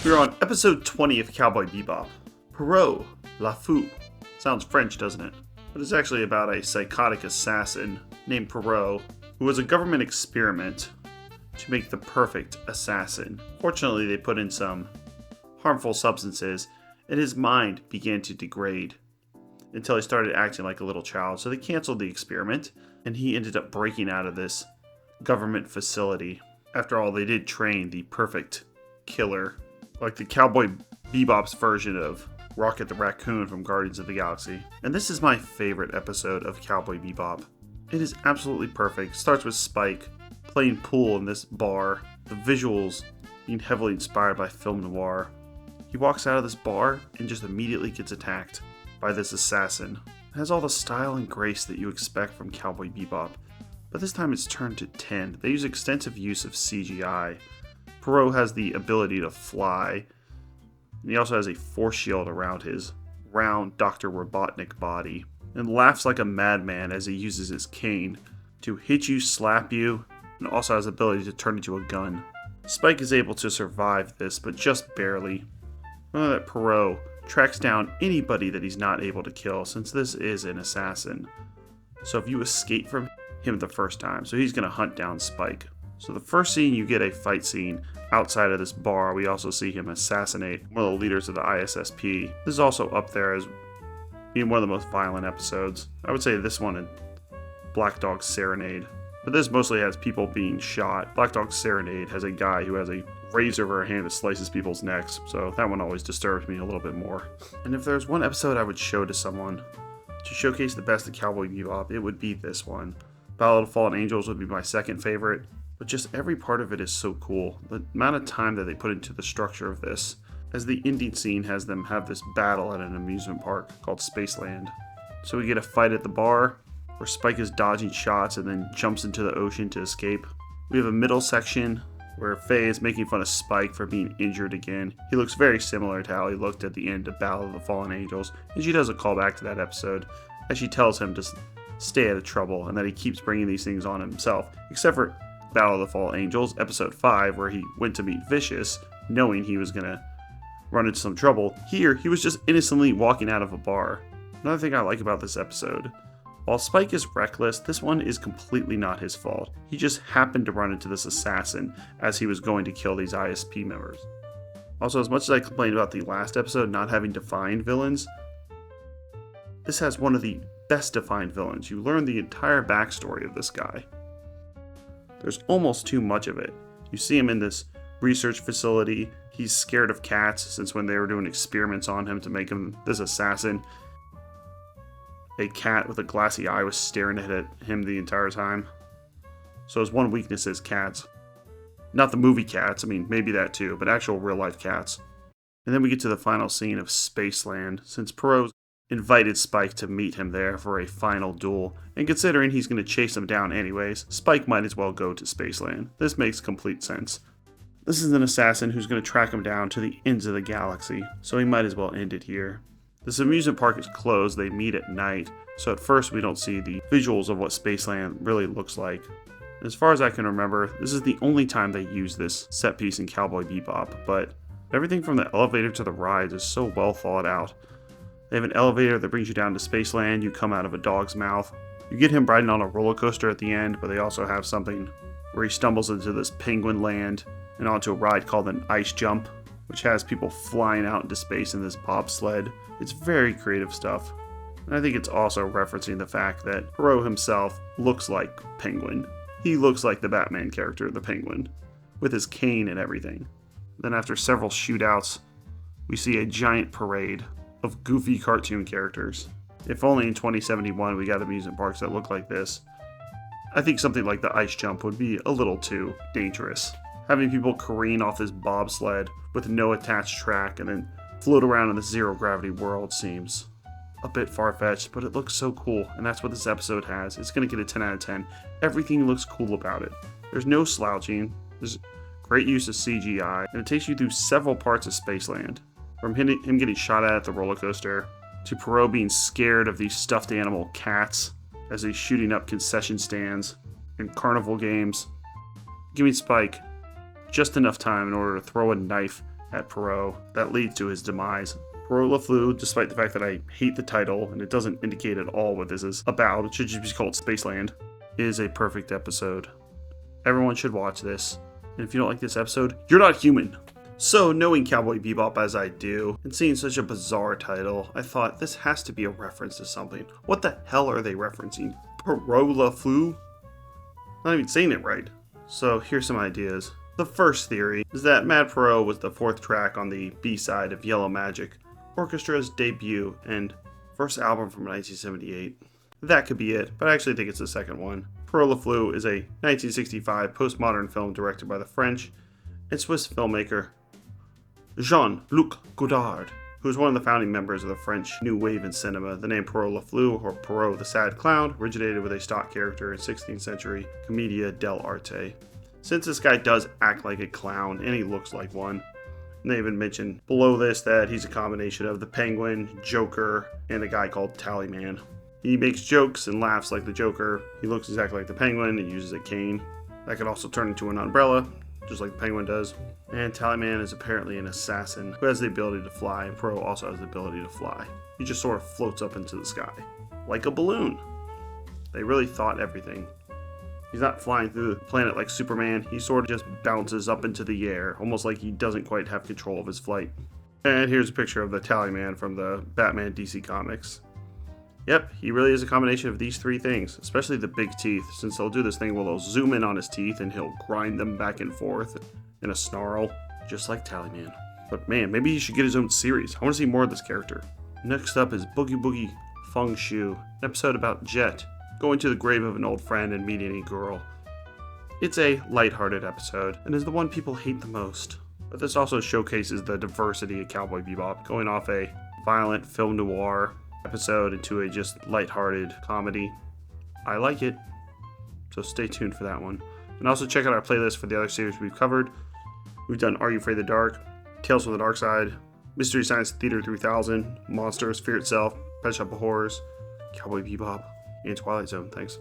We're on episode 20 of Cowboy Bebop. Pierrot, La Fou. Sounds French, doesn't it? But it's actually about a psychotic assassin named Pierrot who was a government experiment to make the perfect assassin. Fortunately, they put in some harmful substances and his mind began to degrade until he started acting like a little child. So they canceled the experiment and he ended up breaking out of this government facility. After all, they did train the perfect killer, like the Cowboy Bebop's version of Rocket the Raccoon from Guardians of the Galaxy. And this is my favorite episode of Cowboy Bebop. It is absolutely perfect. Starts with Spike playing pool in this bar, the visuals being heavily inspired by film noir. He walks out of this bar and just immediately gets attacked by this assassin. It has all the style and grace that you expect from Cowboy Bebop, but this time it's turned to 10. They use extensive use of CGI. Pierrot has the ability to fly, and he also has a force shield around his round Dr. Robotnik body, and laughs like a madman as he uses his cane to hit you, slap you, and also has the ability to turn into a gun. Spike is able to survive this, but just barely. Remember that Pierrot tracks down anybody that he's not able to kill, since this is an assassin. So if you escape from him the first time, so he's going to hunt down Spike. So the first scene, you get a fight scene outside of this bar. We also see him assassinate one of the leaders of the ISSP. This is also up there as being one of the most violent episodes. I would say this one and Black Dog's Serenade. But this mostly has people being shot. Black Dog's Serenade has a guy who has a razor over a hand that slices people's necks, so that one always disturbs me a little bit more. And if there's one episode I would show to someone to showcase the best of Cowboy Bebop, it would be this one. Battle of the Fallen Angels would be my second favorite, but just every part of it is so cool. The amount of time that they put into the structure of this, as the ending scene has them have this battle at an amusement park called Spaceland. So we get a fight at the bar, where Spike is dodging shots and then jumps into the ocean to escape. We have a middle section where Faye is making fun of Spike for being injured again. He looks very similar to how he looked at the end of Battle of the Fallen Angels, and she does a callback to that episode as she tells him to stay out of trouble and that he keeps bringing these things on himself, except for Battle of the Fallen Angels, episode 5, where he went to meet Vicious, knowing he was gonna run into some trouble. Here, he was just innocently walking out of a bar. Another thing I like about this episode, while Spike is reckless, this one is completely not his fault. He just happened to run into this assassin as he was going to kill these ISP members. Also, as much as I complained about the last episode not having defined villains, this has one of the best defined villains. You learn the entire backstory of this guy. There's almost too much of it. You see him in this research facility. He's scared of cats since when they were doing experiments on him to make him this assassin. A cat with a glassy eye was staring at him the entire time. So his one weakness is cats. Not the movie cats, I mean, maybe that too, but actual real life cats. And then we get to the final scene of Spaceland, since Pierrot invited Spike to meet him there for a final duel. And considering he's going to chase him down anyways, Spike might as well go to Spaceland. This makes complete sense. This is an assassin who's going to track him down to the ends of the galaxy, so he might as well end it here. This amusement park is closed, they meet at night, so at first we don't see the visuals of what Spaceland really looks like. As far as I can remember, this is the only time they use this set piece in Cowboy Bebop, but everything from the elevator to the rides is so well thought out. They have an elevator that brings you down to Spaceland, you come out of a dog's mouth. You get him riding on a roller coaster at the end, but they also have something where he stumbles into this penguin land and onto a ride called an ice jump, which has people flying out into space in this bobsled. It's very creative stuff. And I think it's also referencing the fact that Pierrot himself looks like Penguin. He looks like the Batman character, the Penguin, with his cane and everything. Then after several shootouts, we see a giant parade of goofy cartoon characters. If only in 2071 we got amusement parks that look like this. I think something like the ice jump would be a little too dangerous. Having people careen off this bobsled with no attached track and then float around in the zero gravity world seems a bit far-fetched, but it looks so cool, and that's what this episode has. It's going to get a 10 out of 10. Everything looks cool about it. There's no slouching, there's great use of CGI, and it takes you through several parts of Spaceland. From him getting shot at the roller coaster, to Pierrot being scared of these stuffed animal cats, as he's shooting up concession stands and carnival games, giving Spike just enough time in order to throw a knife at Pierrot that leads to his demise. Pierrot LeFleur, despite the fact that I hate the title and it doesn't indicate at all what this is about, it should just be called Spaceland, is a perfect episode. Everyone should watch this. And if you don't like this episode, you're not human. So, knowing Cowboy Bebop as I do, and seeing such a bizarre title, I thought this has to be a reference to something. What the hell are they referencing? Pierrot LeFleur? Not even saying it right. So, here's some ideas. The first theory is that Mad Pierrot was the fourth track on the B-side of Yellow Magic, Orchestra's debut and first album from 1978. That could be it, but I actually think it's the second one. Pierrot LeFleur is a 1965 postmodern film directed by the French and Swiss filmmaker Jean-Luc Godard, who is one of the founding members of the French New Wave in cinema. The name Pierrot LeFleur, or Pierrot the Sad Clown, originated with a stock character in 16th century Commedia dell'arte. Since this guy does act like a clown, and he looks like one, and they even mention below this that he's a combination of the Penguin, Joker, and a guy called Tallyman. He makes jokes and laughs like the Joker. He looks exactly like the Penguin and uses a cane. That could also turn into an umbrella, just like the Penguin does. And Tallyman is apparently an assassin who has the ability to fly, and Pierrot also has the ability to fly. He just sort of floats up into the sky, like a balloon. They really thought everything. He's not flying through the planet like Superman. He sort of just bounces up into the air, almost like he doesn't quite have control of his flight. And here's a picture of the Tallyman from the Batman DC comics. Yep, he really is a combination of these three things, especially the big teeth, since they'll do this thing where they'll zoom in on his teeth and he'll grind them back and forth in a snarl, just like Tallyman. But man, maybe he should get his own series. I want to see more of this character. Next up is Boogie Boogie Feng Shu, an episode about Jet going to the grave of an old friend and meeting a girl. It's a lighthearted episode, and is the one people hate the most. But this also showcases the diversity of Cowboy Bebop, going off a violent film noir episode into a just lighthearted comedy. I like it, so stay tuned for that one. And also check out our playlist for the other series we've covered. We've done Are You Afraid of the Dark, Tales from the Dark Side, Mystery Science Theater 3000, Monsters, Fear Itself, Pet Shop of Horrors, Cowboy Bebop, and Twilight Zone. Thanks.